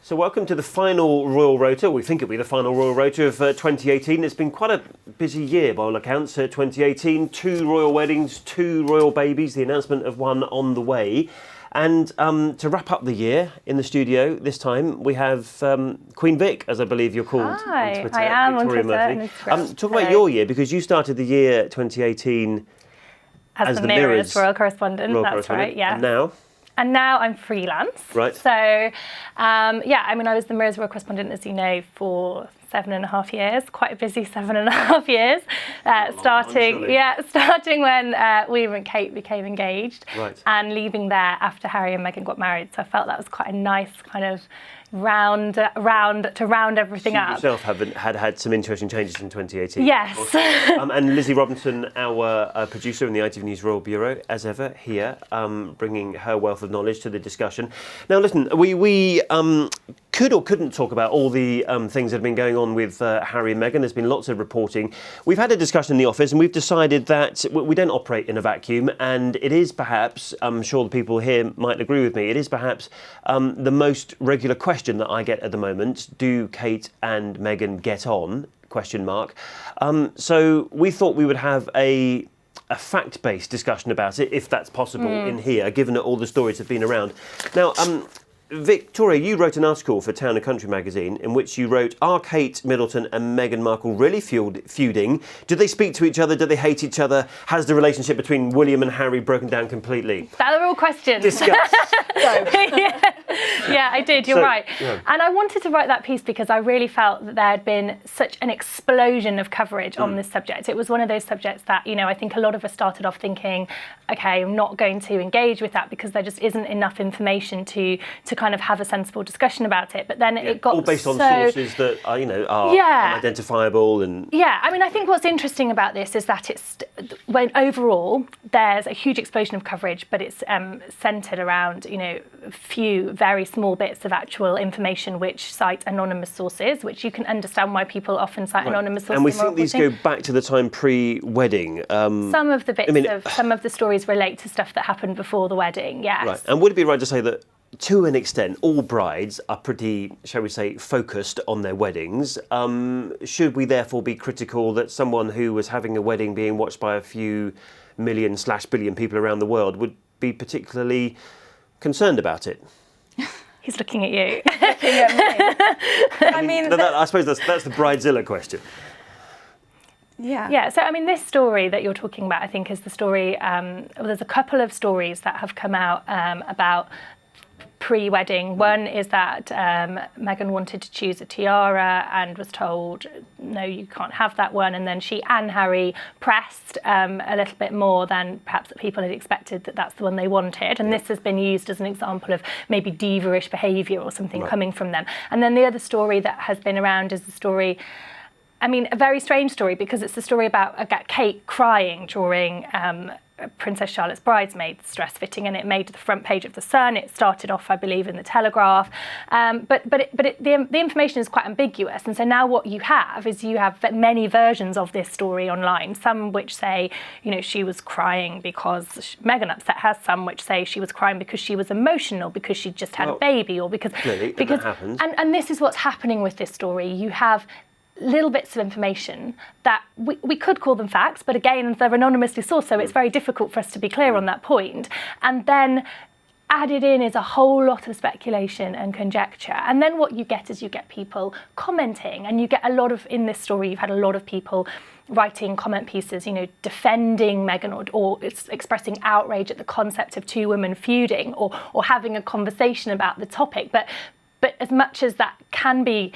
So welcome to the final Royal Rota. We think it'll be the final Royal Rota of 2018. It's been quite a busy year by all accounts. 2018, 2 royal weddings, 2 royal babies, the announcement of one on the way. And to wrap up the year in the studio this time, we have Queen Vic, as I believe you're called Hi, on Twitter. I am Victoria on Twitter Murphy. and Instagram. Talk about your year, because you started the year 2018 as the Mirror's royal correspondent. That's right, yeah. And now I'm freelance. Right. So, I was the Mirror's royal correspondent, as you know, for 7.5 years. Quite a busy 7.5 years. Starting when William and Kate became engaged, right, and leaving there after Harry and Meghan got married. So I felt that was quite a nice kind of round everything up. You yourself had some interesting changes in 2018. Yes. And Lizzie Robinson, our producer in the ITV News Royal Bureau, as ever, here, bringing her wealth of knowledge to the discussion. Now, listen, we could or couldn't talk about all the things that have been going on with Harry and Meghan. There's been lots of reporting. We've had a discussion in the office, and we've decided that we don't operate in a vacuum, and it is perhaps, I'm sure the people here might agree with me, it is perhaps the most regular question that I get at the moment: do Kate and Meghan get on? ? So we thought we would have a fact-based discussion about it, if that's possible, in here, given that all the stories have been around. Now, Victoria, you wrote an article for Town & Country magazine in which you wrote, are Kate Middleton and Meghan Markle really feuding? Do they speak to each other? Do they hate each other? Has the relationship between William and Harry broken down completely? That are all questions. Discuss. Yeah, I did, you're right. Yeah. And I wanted to write that piece because I really felt that there had been such an explosion of coverage on this subject. It was one of those subjects that, I think a lot of us started off thinking, okay, I'm not going to engage with that because there just isn't enough information to kind of have a sensible discussion about it. But then it got all based on sources that are, are unidentifiable. And yeah, I think what's interesting about this is that when overall there's a huge explosion of coverage, but it's centred around a few very small bits of actual information which cite anonymous sources, which you can understand why people often cite anonymous sources. And we think these go back to the time pre-wedding. Some of the bits some of the stories relate to stuff that happened before the wedding. Yes. Right. And would it be right to say that, to an extent, all brides are pretty, shall we say, focused on their weddings? Should we therefore be critical that someone who was having a wedding being watched by a few million/billion people around the world would be particularly concerned about it? He's looking at you. Looking at me. I suppose that's the bridezilla question. Yeah. So this story that you're talking about, I think, is the story. There's a couple of stories that have come out about pre-wedding. One is that Meghan wanted to choose a tiara and was told, no, you can't have that one. And then she and Harry pressed a little bit more than perhaps people had expected that that's the one they wanted. And this has been used as an example of maybe diva-ish behaviour or something coming from them. And then the other story that has been around is the story, a very strange story, because it's the story about Kate crying during Princess Charlotte's bridesmaid's dress fitting, and it made the front page of The Sun. It started off, I believe, in The Telegraph. But the information is quite ambiguous. And so now what you have is many versions of this story online, some which say, she was crying because Meghan upset her, some which say she was crying because she was emotional, because she just had a baby, or because that happens. And this is what's happening with this story. You have little bits of information that we could call them facts, but again, they're anonymously sourced, so it's very difficult for us to be clear on that point. And then added in is a whole lot of speculation and conjecture. And then what you get is you get people commenting, and you get a lot of, in this story, you've had a lot of people writing comment pieces, defending Meghan or expressing outrage at the concept of 2 women feuding or having a conversation about the topic. But as much as that can be,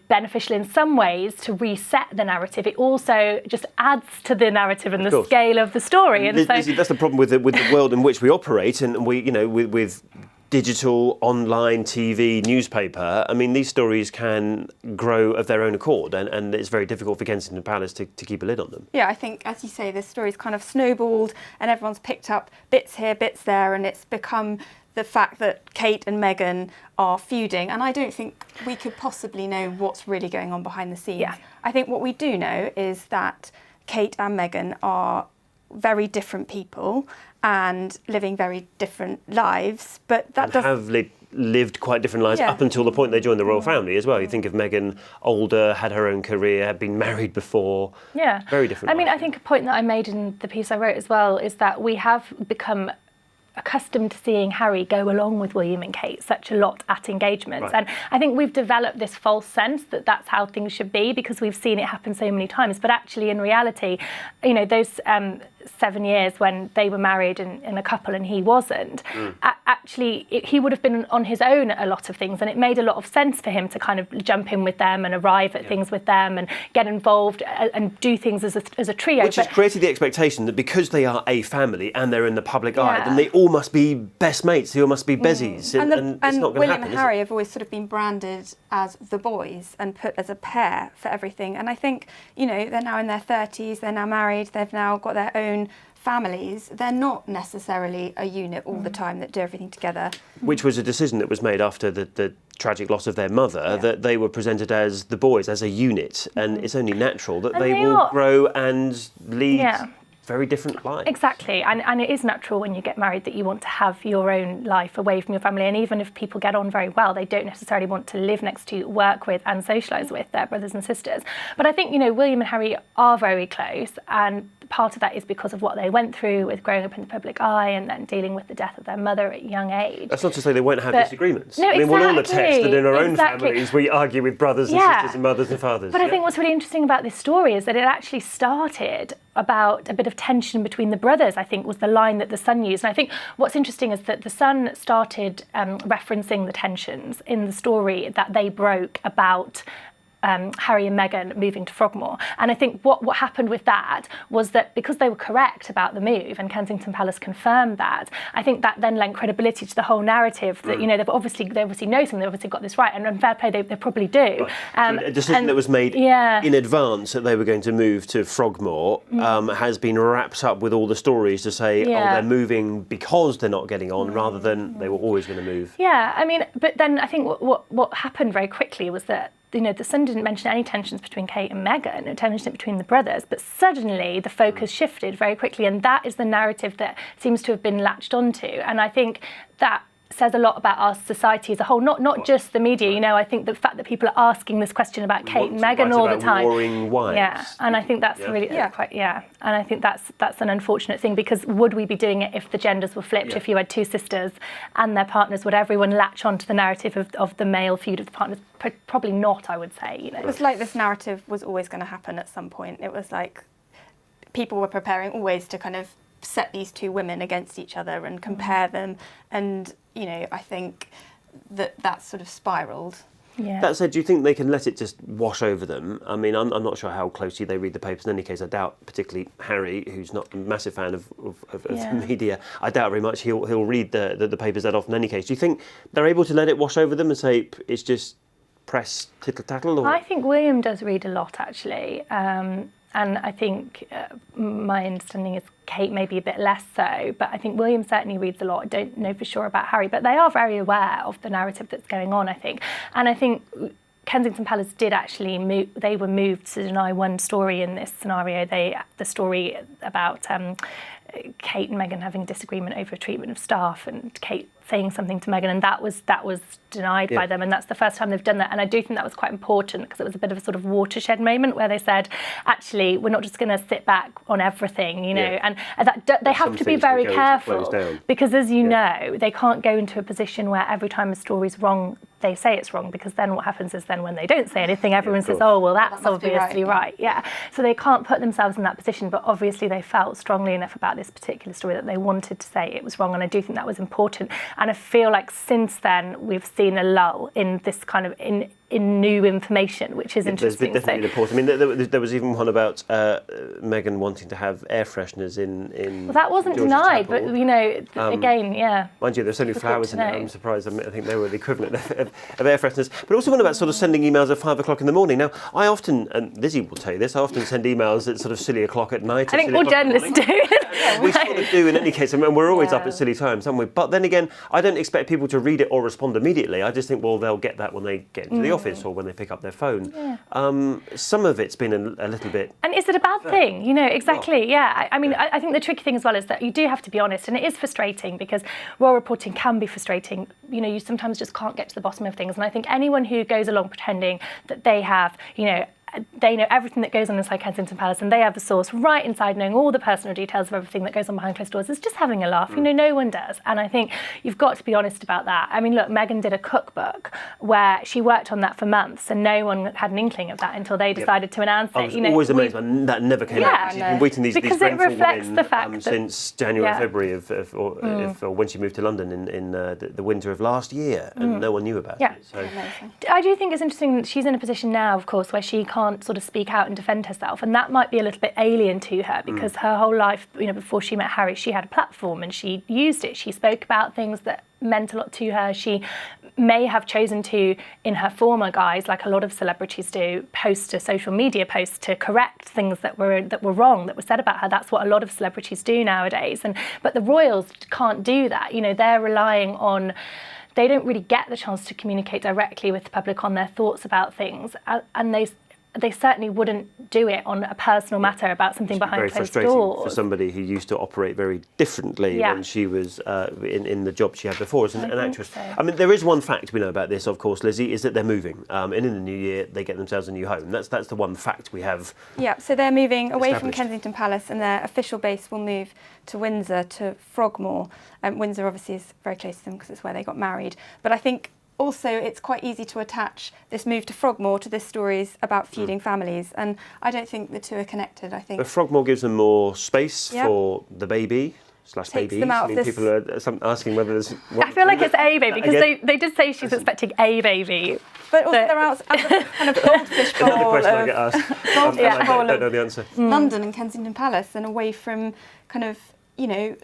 beneficial in some ways to reset the narrative, it also just adds to the narrative and the scale of the story. And Lizzie, that's the problem with the world in which we operate, and we, with digital, online, TV, newspaper. These stories can grow of their own accord, and it's very difficult for Kensington Palace to keep a lid on them. Yeah, I think, as you say, this story's kind of snowballed, and everyone's picked up bits here, bits there, and it's become the fact that Kate and Meghan are feuding, and I don't think we could possibly know what's really going on behind the scenes. Yeah. I think what we do know is that Kate and Meghan are very different people and living very different lives, but that doesn't... have lived lived quite different lives up until the point they joined the royal family as well. You think of Meghan, older, had her own career, had been married before. Yeah. Very different. I mean, I think a point that I made in the piece I wrote as well is that we have become accustomed to seeing Harry go along with William and Kate such a lot at engagements. And I think we've developed this false sense that that's how things should be because we've seen it happen so many times. But actually, in reality, you know, those 7 years when they were married in a couple and he wasn't, actually, he would have been on his own at a lot of things. And it made a lot of sense for him to kind of jump in with them and arrive at things with them and get involved and do things as a trio. Which has created the expectation that because they are a family and they're in the public eye, then they all must be best mates, they all must be bezies. And it's not going to William happen, and Harry have always sort of been branded as the boys and put as a pair for everything. And I think, you know, they're now in their 30s, they're now married, they've now got their own families. They're not necessarily a unit all the time that do everything together. Which was a decision that was made after the tragic loss of their mother, that they were presented as the boys, as a unit. And it's only natural that they will grow and lead very different lives. Exactly, and it is natural when you get married that you want to have your own life away from your family, and even if people get on very well, they don't necessarily want to live next to, work with and socialise with their brothers and sisters. But I think, you know, William and Harry are very close, and part of that is because of what they went through with growing up in the public eye and then dealing with the death of their mother at a young age. That's not to say they won't have disagreements. No, I mean, we'll all attest that in our own families we argue with brothers and sisters and mothers and fathers. But I think what's really interesting about this story is that it actually started about a bit of tension between the brothers, I think was the line that the Sun used. And I think what's interesting is that the Sun started referencing the tensions in the story that they broke about Harry and Meghan moving to Frogmore. And I think what happened with that was that because they were correct about the move and Kensington Palace confirmed that, I think that then lent credibility to the whole narrative that, you know, they obviously know something, they've obviously got this right, and fair play, they probably do. Right. So a decision that was made in advance that they were going to move to Frogmore has been wrapped up with all the stories to say, they're moving because they're not getting on, rather than they were always going to move. Yeah, I mean, but then I think what happened very quickly was that, you know, the Sun didn't mention any tensions between Kate and Meghan, it mentioned it between the brothers, but suddenly the focus shifted very quickly, and that is the narrative that seems to have been latched onto. And I think that says a lot about our society as a whole, not just the media. You know, I think the fact that people are asking this question about Kate and Meghan all the time. Warring wives. Yeah, and I think that's really quite and I think that's an unfortunate thing, because would we be doing it if the genders were flipped? If you had two sisters and their partners, would everyone latch onto the narrative of the male feud of the partners? Probably not, I would say. You know, it was like this narrative was always going to happen at some point. It was like people were preparing always to kind of set these two women against each other and compare them, and you know, I think that sort of spiralled. Yeah. That said, do you think they can let it just wash over them? I mean, I'm not sure how closely they read the papers. In any case, I doubt, particularly Harry, who's not a massive fan of the media, I doubt very much he'll read the papers that often in any case. Do you think they're able to let it wash over them and say it's just press tittle-tattle? Or? I think William does read a lot, actually. And I think my understanding is Kate maybe a bit less so, but I think William certainly reads a lot. I don't know for sure about Harry, but they are very aware of the narrative that's going on, I think. And I think Kensington Palace did actually move, they were moved to deny one story in this scenario. The story about Kate and Meghan having a disagreement over treatment of staff, and Kate saying something to Meghan, and that was denied by them, and that's the first time they've done that. And I do think that was quite important, because it was a bit of a sort of watershed moment where they said, actually, we're not just going to sit back on everything, you know, and that they have to be very careful, because as you know, they can't go into a position where every time a story's wrong, they say it's wrong, because then what happens is then when they don't say anything, everyone says, oh, well, that's obviously right. Yeah. So they can't put themselves in that position, but obviously they felt strongly enough about this particular story that they wanted to say it was wrong, and I do think that was important. And I feel like since then we've seen a lull in this kind of in new information, which is interesting. There's definitely reported. I mean, there was even one about Meghan wanting to have air fresheners in. Well, that wasn't George's denied, Chapel. but you know, again, Mind you, there's so many flowers in it. I'm surprised. I think they were the equivalent of air fresheners. But also one about sort of sending emails at 5 o'clock in the morning. Now, I often, and Lizzie will tell you this, I often send emails at sort of silly o'clock at night. I think all journalists do. We sort of do in any case, and we're always up at silly times, aren't we? But then again, I don't expect people to read it or respond immediately. I just think, well, they'll get that when they get into the office or when they pick up their phone. Yeah. Some of it's been a little bit... And is it a bad thing? You know, exactly, yeah. I mean, I think the tricky thing as well is that you do have to be honest, and it is frustrating because royal reporting can be frustrating. You know, you sometimes just can't get to the bottom of things. And I think anyone who goes along pretending that they have, you know, they know everything that goes on inside Kensington Palace and they have the source right inside, knowing all the personal details of everything that goes on behind closed doors, is just having a laugh. You know, no one does. And I think you've got to be honest about that. I mean, look, Meghan did a cookbook where she worked on that for months and no one had an inkling of that until they decided to announce it. I was always amazed when that never came out. She's been waiting these dreadful women since January, February of when she moved to London in the winter of last year, and no one knew about it. So. I do think it's interesting that she's in a position now, of course, where she can't sort of speak out and defend herself, and that might be a little bit alien to her because her whole life, you know, before she met Harry, she had a platform and she used it. She spoke about things that meant a lot to her. She may have chosen to, in her former guise, like a lot of celebrities do, post a social media post to correct things that were wrong, that were said about her. That's what a lot of celebrities do nowadays. But the royals can't do that. You know, they're relying on... They don't really get the chance to communicate directly with the public on their thoughts about things, and they certainly wouldn't do it on a personal matter about something behind closed doors. Very frustrating for somebody who used to operate very differently when she was in the job she had before as an actress. So. I mean, there is one fact we know about this, of course, Lizzie, is that they're moving. And in the new year, they get themselves a new home. That's the one fact we have. Yeah, so they're moving away from Kensington Palace, and their official base will move to Windsor, to Frogmore. Windsor obviously is very close to them because it's where they got married. But I think also it's quite easy to attach this move to Frogmore to this stories about feuding families, and I don't think the two are connected. I think but Frogmore gives them more space for the baby / babies. Them out of people are asking whether there's... I feel like it's a baby because they did say she's expecting a baby. But also they're out of the kind of goldfish bowl. Another question I get asked. I don't know the answer. London and Kensington Palace, and away from kind of, you know,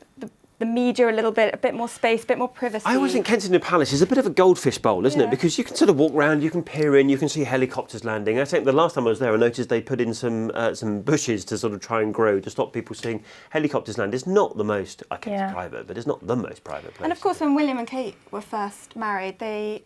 the media a bit more space, a bit more privacy. I always think Kensington Palace is a bit of a goldfish bowl, isn't it? Because you can sort of walk around, you can peer in, you can see helicopters landing. I think the last time I was there, I noticed they put in some bushes to sort of try and grow to stop people seeing helicopters land. It's not the most, it's private, but it's not the most private place. And of course, when William and Kate were first married, they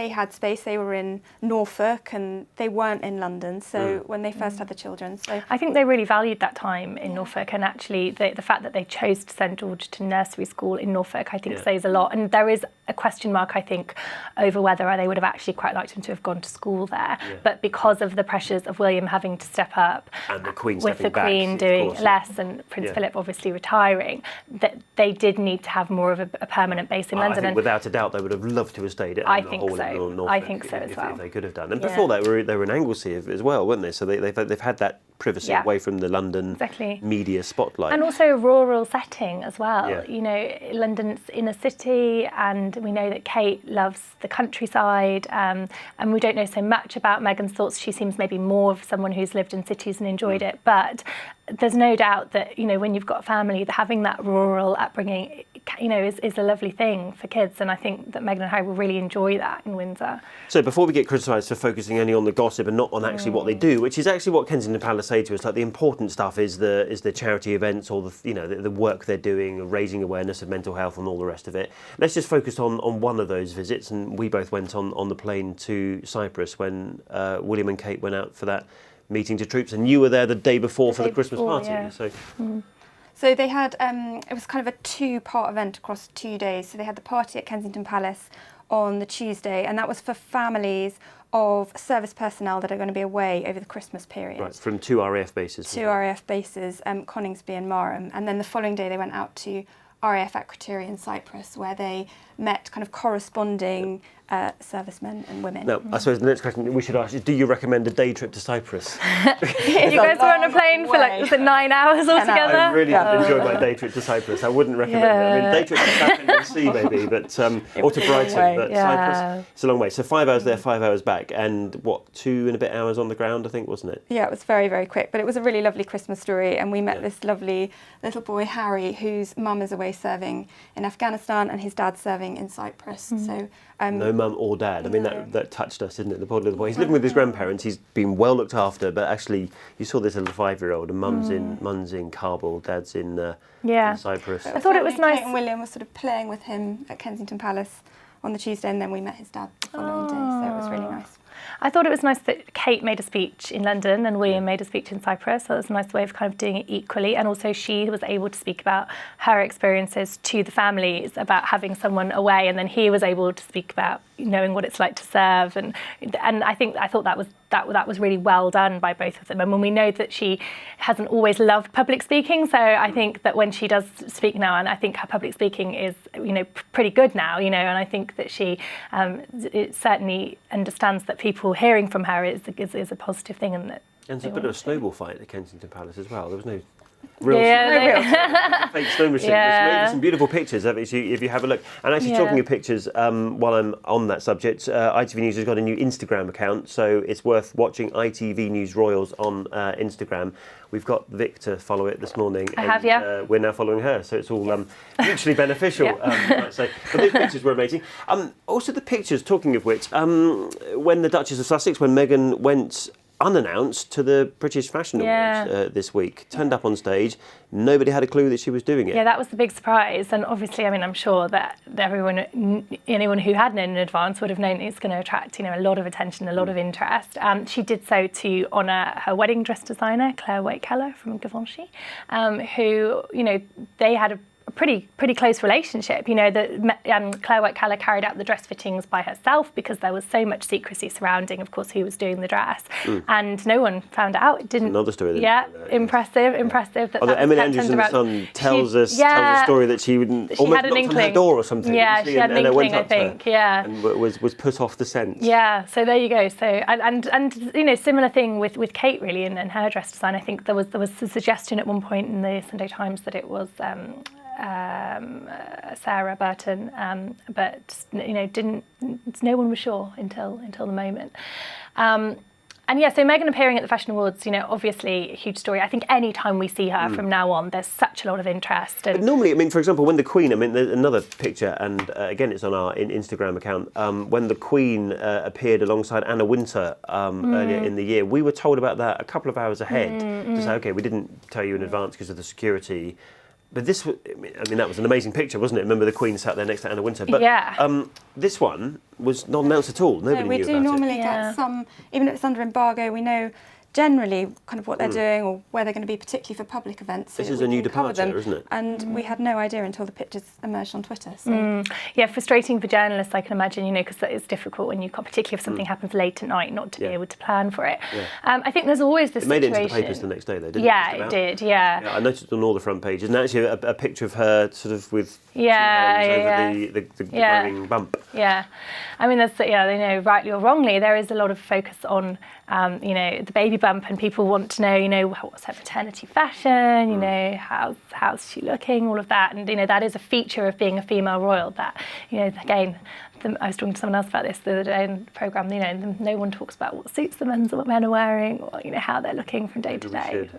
had space. They were in Norfolk and they weren't in London. So when they first had the children, I think they really valued that time in Norfolk, and actually the fact that they chose to send George to nursery school in Norfolk, I think says a lot. And there is a question mark, I think, over whether they would have actually quite liked him to have gone to school there. Yeah. But because of the pressures of William having to step up, and the Queen with the Queen doing less, and Prince Philip obviously retiring, that they did need to have more of a permanent base in London. I think without a doubt they would have loved to have stayed at the Hall. Norfolk, I think so as well. If they could have done. And before that, they were in Anglesey as well, weren't they? So they've had that privacy away from the London media spotlight. And also a rural setting as well. Yeah. You know, London's inner city, and we know that Kate loves the countryside, and we don't know so much about Meghan's thoughts. She seems maybe more of someone who's lived in cities and enjoyed it, but there's no doubt that, you know, when you've got a family, having that rural upbringing, you know, is a lovely thing for kids, and I think that Meghan and Harry will really enjoy that in Windsor. So before we get criticised for focusing only on the gossip and not on actually what they do, which is actually what Kensington Palace say to us, like the important stuff is the charity events or the work they're doing, raising awareness of mental health and all the rest of it. Let's just focus on one of those visits, and we both went on the plane to Cyprus when William and Kate went out for that meeting to troops, and you were there the day before for the Christmas party. Yeah. So they had, it was kind of a two-part event across 2 days. So they had the party at Kensington Palace on the Tuesday, and that was for families of service personnel that are going to be away over the Christmas period. Right, from two RAF bases. Two RAF bases, Coningsby and Marham. And then the following day they went out to RAF Akrotiri in Cyprus, where they met kind of corresponding servicemen and women. Now, I suppose the next question we should ask is, do you recommend a day trip to Cyprus? You guys were on a plane for was it 9 hours altogether? I really did enjoy my day trip to Cyprus. I wouldn't recommend it. I mean, day trip to Southampton Sea maybe, but or to Brighton, but Cyprus, it's a long way. So 5 hours there, 5 hours back, and 2 and a bit hours on the ground, I think, wasn't it? Yeah, it was very, very quick, but it was a really lovely Christmas story, and we met this lovely little boy, Harry, whose mum is away serving in Afghanistan and his dad's serving having in Cyprus. So no mum or dad. I mean, that touched us, didn't it? The poor little boy. He's living with his grandparents. He's been well looked after, but actually, you saw this little 5-year-old, and mum's in Kabul, dad's in Cyprus. I thought it was nice. Kate and William were sort of playing with him at Kensington Palace on the Tuesday, and then we met his dad the following day, so it was really nice. I thought it was nice that Kate made a speech in London and William made a speech in Cyprus. So it was a nice way of kind of doing it equally. And also she was able to speak about her experiences to the families about having someone away, and then he was able to speak about knowing what it's like to serve. And I thought that was really well done by both of them. And when we know that she hasn't always loved public speaking, so I think that when she does speak now, and I think her public speaking is pretty good now, and I think that she it certainly understands that people hearing from her is a positive thing, and it's a bit of a snowball fight at Kensington Palace as well. There was no fake snow machine. There's some beautiful pictures of it if you have a look. And actually, talking of pictures, while I'm on that subject, ITV News has got a new Instagram account, so it's worth watching ITV News Royals on Instagram. We've got Vic to follow it this morning. We're now following her, so it's all mutually beneficial, I'd say. But those pictures were amazing. Also, the pictures, talking of which, when the Duchess of Sussex, when Meghan went unannounced to the British Fashion Awards this week, turned up on stage, nobody had a clue that she was doing it. Yeah, that was the big surprise, and obviously, I mean, I'm sure that anyone who had known in advance would have known it's going to attract, a lot of attention, a lot of interest. She did so to honour her wedding dress designer, Claire White-Keller from Givenchy, who, they had a pretty close relationship. Claire White-Keller carried out the dress fittings by herself because there was so much secrecy surrounding, of course, who was doing the dress, and no one found out. It didn't. Another story. Impressive. That Emily Andrewson's son tells us a story that she wouldn't. She had an inkling. On her door or something. Yeah, she had an inkling, I think. And was put off the scent. Yeah. So there you go. So and similar thing with Kate really and her dress design. I think there was a suggestion at one point in the Sunday Times that it was Sarah Burton, but no one was sure until the moment. So Meghan appearing at the Fashion Awards, obviously a huge story. I think any time we see her from now on, there's such a lot of interest. But normally, I mean, for example, when the Queen, there's another picture, and again, it's on our Instagram account, when the Queen appeared alongside Anna Wintour earlier in the year, we were told about that a couple of hours ahead to say, okay, we didn't tell you in advance because of the security. But this, that was an amazing picture, wasn't it? Remember the Queen sat there next to Anna Wintour. But this one was not announced at all. Nobody knew about it. We do normally get some, even if it's under embargo, we know generally kind of what they're doing or where they're going to be, particularly for public events. This is a new departure, isn't it? And we had no idea until the pictures emerged on Twitter. So. Yeah, frustrating for journalists, I can imagine, because it's difficult when you can't, particularly if something happens late at night, not to be able to plan for it. Yeah. I think there's always this situation. It made it into the papers the next day, though, didn't it? Yeah, it did, yeah. I noticed on all the front pages, and actually a picture of her sort of with the growing bump. Yeah. I mean, there's, rightly or wrongly, there is a lot of focus on, the baby bump, and people want to know, what's her maternity fashion, how's she looking, all of that. And, that is a feature of being a female royal that, again, I was talking to someone else about this the other day in the programme, no one talks about what suits the men are wearing, or, how they're looking from day to day.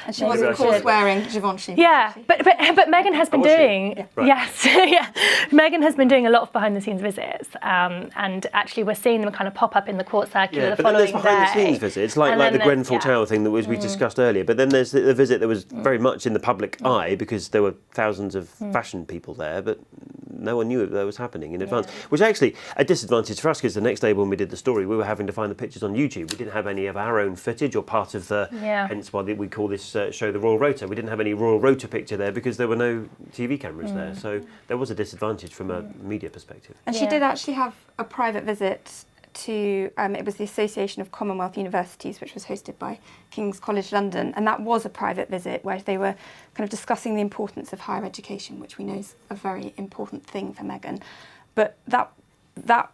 And she was, of course, wearing Givenchy. Yeah, but Meghan has been doing, Meghan has been doing a lot of behind-the-scenes visits, and actually we're seeing them kind of pop up in the court circular the following day. But then there's behind-the-scenes visits, like the Grenfell Tower thing that we discussed earlier, but then there's the visit that was very much in the public eye because there were thousands of fashion people there, but no one knew that was happening in advance, which actually a disadvantage for us because the next day when we did the story, we were having to find the pictures on YouTube. We didn't have any of our own footage or part of the, hence why we call this show the Royal Rota. We didn't have any Royal Rota picture there because there were no TV cameras there. So there was a disadvantage from a media perspective. And she did actually have a private visit to, it was the Association of Commonwealth Universities, which was hosted by King's College London, and that was a private visit where they were kind of discussing the importance of higher education, which we know is a very important thing for Meghan. But that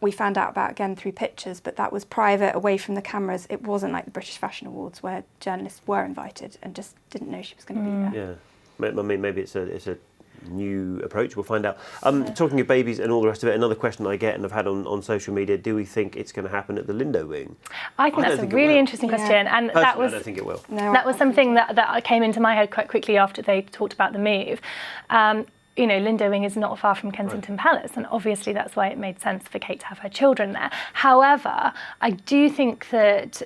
we found out about again through pictures, but that was private, away from the cameras. It wasn't like the British Fashion Awards where journalists were invited and just didn't know she was going to be there. Yeah, I mean, maybe it's a new approach. We'll find out. Talking of babies and all the rest of it, another question I get and I've had on social media: do we think it's going to happen at the Lindo wing? I think that's a really interesting question, and personally, that was. I don't think it will. No, that was something that came into my head quite quickly after they talked about the move. Lindo Wing is not far from Kensington Palace, and obviously that's why it made sense for Kate to have her children there. However, I do think that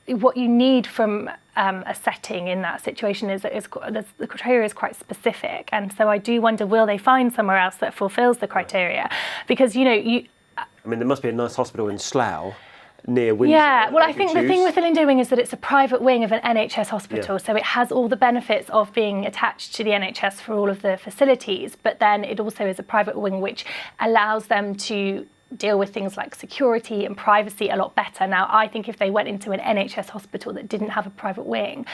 what you need from a setting in that situation is the criteria is quite specific, and so I do wonder, will they find somewhere else that fulfills the criteria? Because there must be a nice hospital in Slough near Windsor. Yeah, well, I think the thing with the Lindo Wing is that it's a private wing of an NHS hospital, so it has all the benefits of being attached to the NHS for all of the facilities, but then it also is a private wing which allows them to deal with things like security and privacy a lot better. Now, I think if they went into an NHS hospital that didn't have a private wing,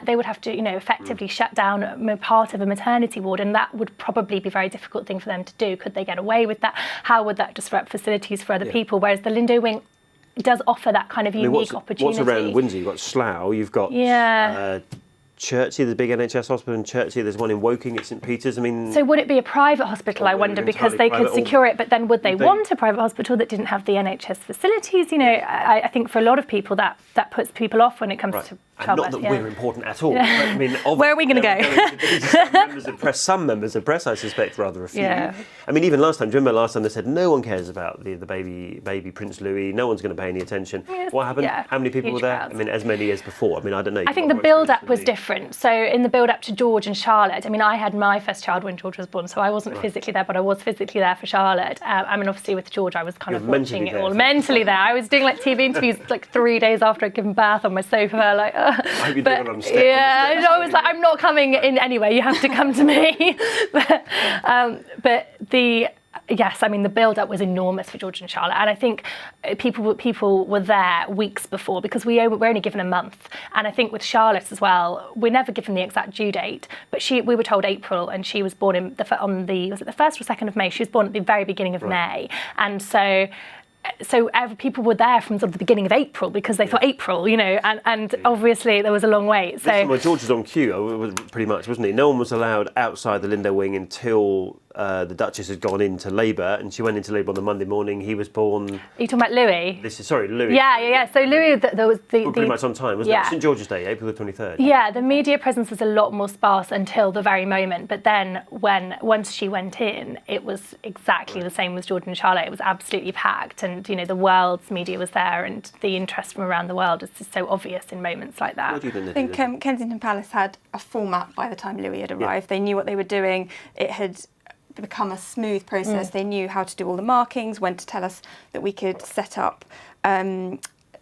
they would have to, effectively shut down part of a maternity ward, and that would probably be a very difficult thing for them to do. Could they get away with that? How would that disrupt facilities for other people? Whereas the Lindo Wing does offer that kind of unique opportunity. What's around Windsor? You've got Slough, you've got Chertsey, the big NHS hospital in Chertsey. There's one in Woking at St Peter's. So would it be a private hospital? I wonder, because they could secure it, but then would they want a private hospital that didn't have the NHS facilities? I think for a lot of people that puts people off when it comes to childbirth. Not that we're important at all. Where are we going to go? Some members of press, I suspect, rather a few. Yeah. Even last time, do you remember last time they said no one cares about the baby Prince Louis, no one's going to pay any attention. What happened? Yeah, how many people were there? Crowds. As many as before. I don't know. I think the build-up was different. So in the build-up to George and Charlotte, I had my first child when George was born, so I wasn't physically there, but I was physically there for Charlotte. Obviously with George, I was kind of watching it all. Mentally there. I was doing TV interviews 3 days after I'd given birth on my sofa. I hope you I was like, I'm not coming in anyway. You have to come to me. The build-up was enormous for George and Charlotte, and I think people were there weeks before, because we were only given a month. And I think with Charlotte as well, we're never given the exact due date, but we were told April, and she was born on the 1st or 2nd of May. She was born at the very beginning of May, and so people were there from sort of the beginning of April because they thought April, and obviously there was a long wait. So George was on cue, pretty much, wasn't he? No one was allowed outside the Lindo Wing until the Duchess had gone into labour, and she went into labour on the Monday morning. He was born. Are you talking about Louis? Louis. Yeah. So Louis, there was pretty much on time, wasn't it? St George's Day, April the 23rd. Yeah, the media presence was a lot more sparse until the very moment. But then once she went in, it was exactly the same as George and Charlotte. It was absolutely packed, and the world's media was there, and the interest from around the world is just so obvious in moments like that. I think Kensington Palace had a format by the time Louis had arrived. They knew what they were doing. It had become a smooth process. They knew how to do all the markings, when to tell us that we could set up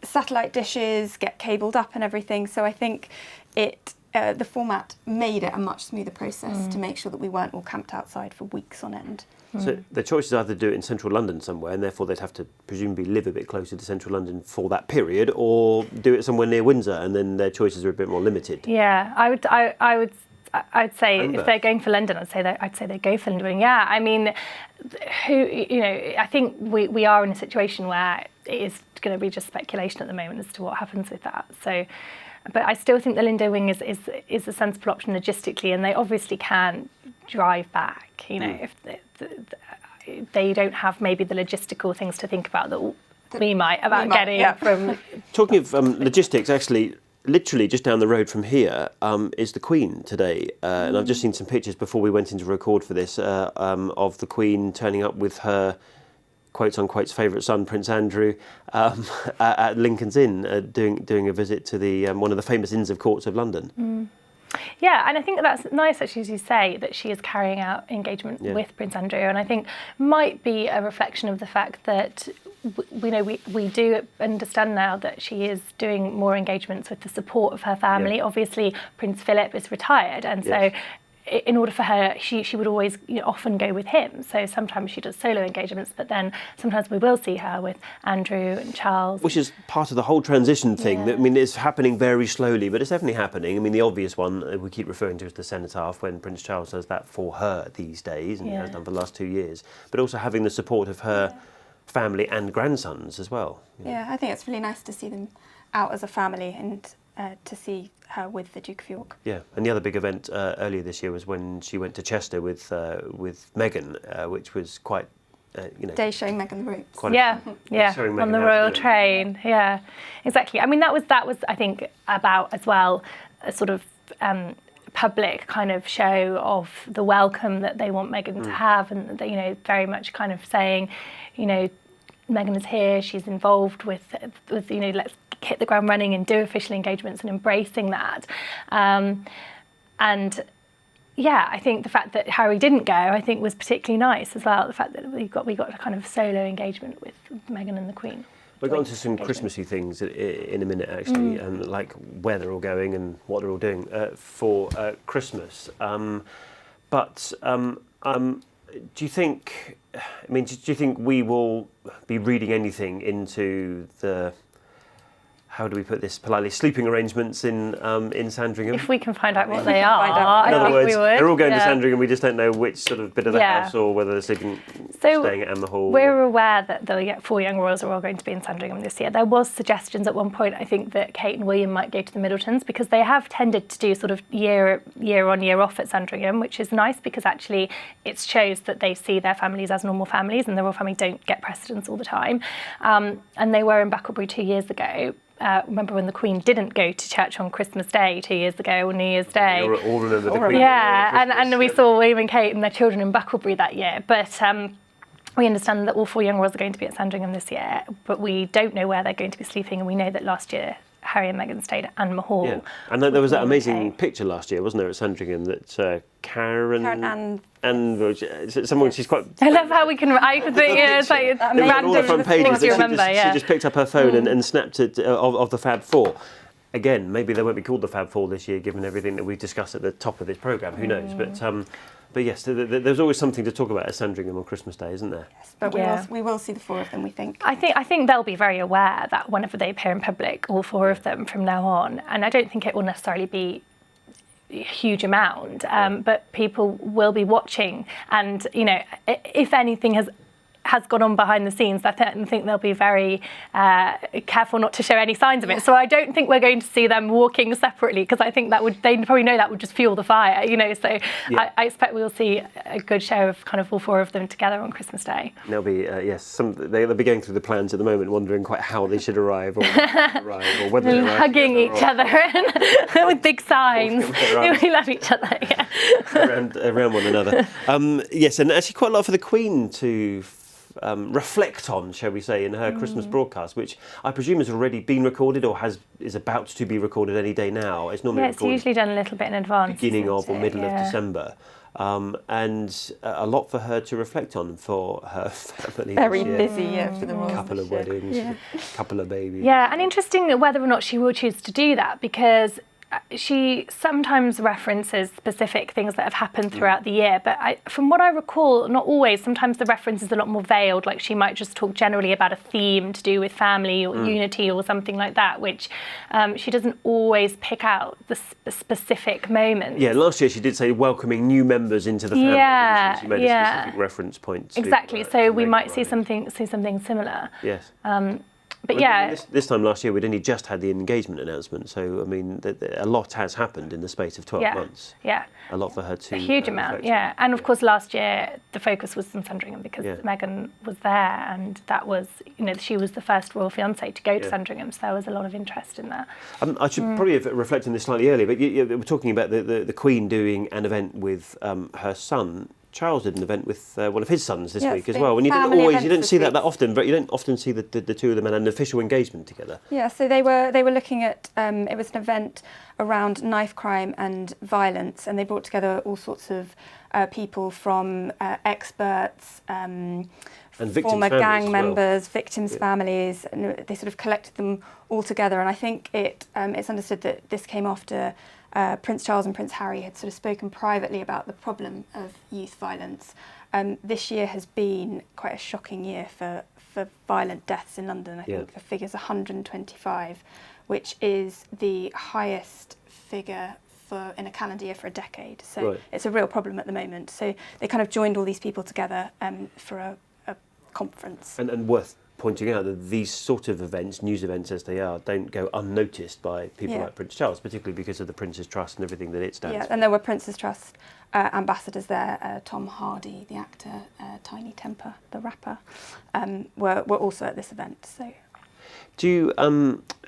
satellite dishes, get cabled up and everything. So I think the format made it a much smoother process to make sure that we weren't all camped outside for weeks on end. So the choice is either to do it in central London somewhere, and therefore they'd have to presumably live a bit closer to central London for that period, or do it somewhere near Windsor, and then their choices are a bit more limited. Yeah, I'd say if they're going for London, I'd say they go for London. Yeah, I think we are in a situation where it is going to be just speculation at the moment as to what happens with that. So, but I still think the Lindo Wing is a sensible option logistically, and they obviously can drive back. If they don't have maybe the logistical things to think about that we might getting from. Talking of logistics, actually. Literally just down the road from here is the Queen today, and I've just seen some pictures before we went in to record for this of the Queen turning up with her quotes unquote favourite son Prince Andrew at Lincoln's Inn, doing a visit to the one of the famous Inns of Courts of London. Yeah, and I think that's nice, actually, as you say, that she is carrying out engagement with Prince Andrew, and I think might be a reflection of the fact that we do understand now that she is doing more engagements with the support of her family. Yeah. Obviously, Prince Philip is retired, and so in order for her, she would always often go with him. So sometimes she does solo engagements, but then sometimes we will see her with Andrew and Charles. Which is part of the whole transition thing. Yeah. It's happening very slowly, but it's definitely happening. The obvious one we keep referring to is the cenotaph, when Prince Charles does that for her these days, and he has done for the last 2 years. But also having the support of her family and grandsons as well. Yeah, I think it's really nice to see them out as a family, and to see her with the Duke of York. Yeah, and the other big event earlier this year was when she went to Chester with Meghan, which was quite, Day showing Meghan the ropes. On the royal train. Yeah, exactly. That was I think about as well a sort of public kind of show of the welcome that they want Meghan to have, and very much kind of saying, Meghan is here, she's involved with let's hit the ground running and do official engagements and embracing that. And yeah, I think the fact that Harry didn't go, I think, was particularly nice as well. The fact that we got a kind of solo engagement with Meghan and the Queen. We'll go on to some Christmassy things in a minute, actually, and like where they're all going and what they're all doing for Christmas. But do you think? I mean, do you think we will be reading anything into the? How do we put this politely? Sleeping arrangements in Sandringham. If we can find out what they are, in other words, we would. They're all going to Sandringham. We just don't know which sort of bit of the house or whether they're staying at Emma Hall. We're aware that the 4 young royals are all going to be in Sandringham this year. There was suggestions at one point, I think, that Kate and William might go to the Middletons, because they have tended to do sort of year on, year off at Sandringham, which is nice because actually it shows that they see their families as normal families, and the royal family don't get precedence all the time. And they were in Bucklebury 2 years ago. Remember when the Queen didn't go to church on Christmas Day 2 years ago, or New Year's Day? You all remember the Queen. Yeah, and we saw William and Kate and their children in Bucklebury that year. But we understand that all 4 young royals are going to be at Sandringham this year, but we don't know where they're going to be sleeping, and we know that last year Harry and Meghan stayed at Anne Hall. Yeah, and there was that amazing picture last year, wasn't there, at Sandringham, that Karen and someone, she's quite... I love how I could think, it's like random all the front pages things you remember, she just picked up her phone and snapped it of the Fab Four. Again, maybe they won't be called the Fab Four this year, given everything that we've discussed at the top of this programme, who knows, but yes, there's always something to talk about at Sandringham on Christmas Day, isn't there? Yes, but we will see the 4 of them, we think. I think they'll be very aware that whenever they appear in public, all 4 of them from now on, and I don't think it will necessarily be a huge amount, but people will be watching, and if anything has gone on behind the scenes, I think they'll be very careful not to show any signs of it. So I don't think we're going to see them walking separately, because I think they probably know that would just fuel the fire, So I expect we'll see a good show of kind of all 4 of them together on Christmas Day. There'll be they'll be going through the plans at the moment, wondering quite how they should arrive or whether they're hugging each other with big signs. We love each other, around one another. Yes, and actually quite a lot for the Queen to reflect on, shall we say, in her Christmas broadcast, which I presume has already been recorded or is about to be recorded any day now. It's normally it's usually done a little bit in advance, beginning of or middle of December, and a lot for her to reflect on for her family. Very busy year for the royals. Couple of weddings, couple of babies. Yeah, and interesting whether or not she will choose to do that, because she sometimes references specific things that have happened throughout the year, but from what I recall, not always. Sometimes the reference is a lot more veiled, like she might just talk generally about a theme to do with family or unity or something like that, which she doesn't always pick out the specific moments. Yeah, last year she did say welcoming new members into the family. Yeah, she made a specific reference point. Exactly, so we might see something similar. Yes. But this time last year we'd only just had the engagement announcement, so I mean a lot has happened in the space of 12 months. Yeah, a lot for her to. A huge amount, and of course last year the focus was on Sandringham because Meghan was there, and that was she was the first royal fiancée to go to Sandringham, so there was a lot of interest in that. I should probably have reflected on this slightly earlier, but we're talking about the Queen doing an event with her son. Charles did an event with one of his sons this week as well, and you didn't see that often, but you don't often see the two of them in an official engagement together. Yeah, so they were looking at it was an event around knife crime and violence, and they brought together all sorts of people from experts, former gang members, victims' families, and they sort of collected them all together. And I think it's understood that this came after Prince Charles and Prince Harry had sort of spoken privately about the problem of youth violence. This year has been quite a shocking year for violent deaths in London. I think the figure's 125, which is the highest figure in a calendar year for a decade. So it's a real problem at the moment. So they kind of joined all these people together for a conference. And worth pointing out that these sort of events, news events as they are, don't go unnoticed by people like Prince Charles, particularly because of the Prince's Trust and everything that it stands for. Yeah, and there were Prince's Trust ambassadors there. Tom Hardy, the actor, Tiny Temper, the rapper, were also at this event. So, do you,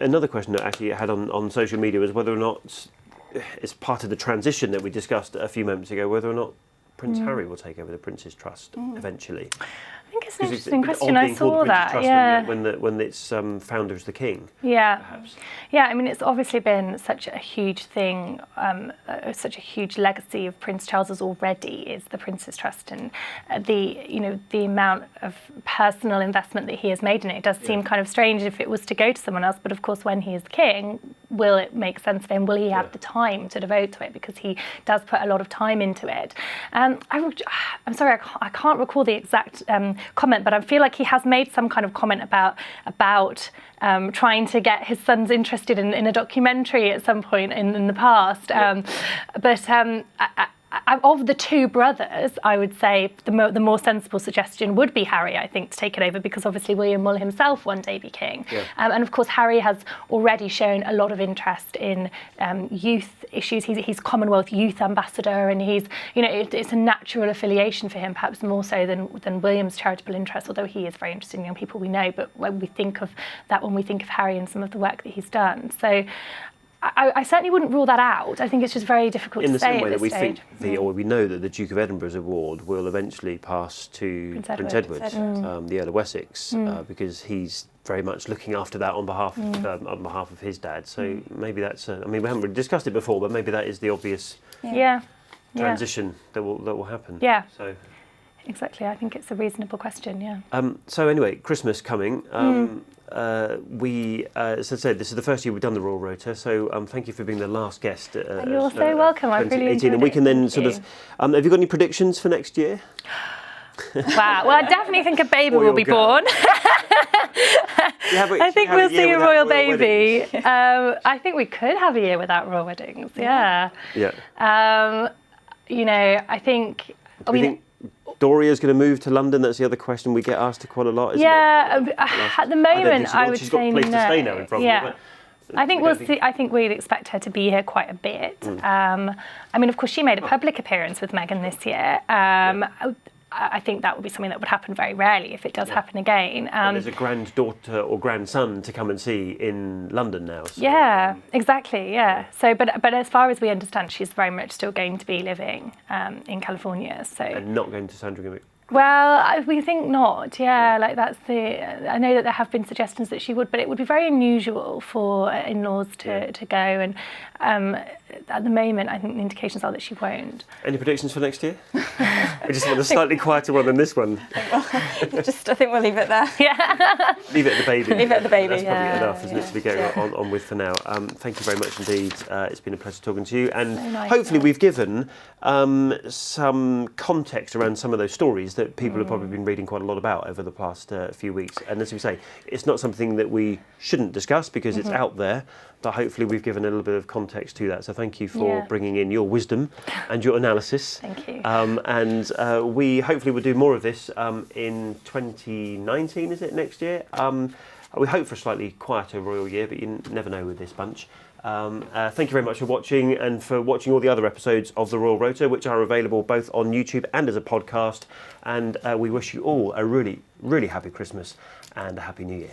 another question that actually I had on social media was whether or not it's part of the transition that we discussed a few moments ago, whether or not Prince Harry will take over the Prince's Trust eventually. I think it's an 'Cause interesting a bit question. odd I being called saw the Prince's that. Trust Yeah. when its founder is the king. Yeah. Perhaps. Yeah, I mean, it's obviously been such a huge thing, such a huge legacy of Prince Charles's already is the Prince's Trust, and the amount of personal investment that he has made in it. It does seem kind of strange if it was to go to someone else, but of course, when he is king, will it make sense for him? Will he have the time to devote to it? Because he does put a lot of time into it. I'm sorry, I can't recall the exact comment, but I feel like he has made some kind of comment about trying to get his sons interested in a documentary at some point in the past. Of the two brothers, I would say the more sensible suggestion would be Harry, I think, to take it over, because obviously William will himself one day be king. Yeah. And of course, Harry has already shown a lot of interest in youth issues. He's Commonwealth Youth Ambassador, and it's a natural affiliation for him, perhaps more so than William's charitable interest, although he is very interested in young people, we know. But when we think of Harry and some of the work that he's done. So I certainly wouldn't rule that out. I think it's just very difficult to say at this stage. In the same way that we think, or we know that the Duke of Edinburgh's award will eventually pass to Prince Edward, the Earl of Wessex, because he's very much looking after that on behalf of his dad. So maybe that's. I mean, we haven't really discussed it before, but maybe that is the obvious transition that will happen. Yeah. So. Exactly. I think it's a reasonable question. Yeah. So anyway, Christmas coming. As I said, this is the first year we've done the Royal Rota, so thank you for being the last guest. You're so welcome. I've really enjoyed it. And we can then have you got any predictions for next year? Wow. Well, I definitely think a baby will be born. I think we'll see a royal baby. I think we could have a year without royal weddings. Yeah. Yeah. I think. Doria's going to move to London. That's the other question we get asked quite a lot, isn't it? At the moment, I would say no. She's got a place to stay now in front of her. I think we'll see. I think we'd expect her to be here quite a bit. I mean, of course, she made a public appearance with Meghan this year. I think that would be something that would happen very rarely if it does happen again. And there's a granddaughter or grandson to come and see in London now. So, exactly. Yeah. So, but as far as we understand, she's very much still going to be living in California. So and not going to Sandringham. Well, we think not. Yeah, like that's I know that there have been suggestions that she would, but it would be very unusual for in-laws to go. And at the moment, I think the indications are that she won't. Any predictions for next year? We just want a slightly quieter one than this one. I think we'll leave it there. Yeah. Leave it at the baby. Leave it at the baby. That's probably enough, isn't it, to be going on with for now. Thank you very much indeed. It's been a pleasure talking to you, and so nice, hopefully we've given some context around some of those stories that people have probably been reading quite a lot about over the past few weeks. And as we say, it's not something that we shouldn't discuss because it's out there, but hopefully we've given a little bit of context to that. So thank you for bringing in your wisdom and your analysis. Thank you. And we hopefully will do more of this in 2019, is it, next year? We hope for a slightly quieter royal year, but you never know with this bunch. Thank you very much for watching and for watching all the other episodes of the Royal Rota, which are available both on YouTube and as a podcast. And we wish you all a really, really happy Christmas and a happy New Year.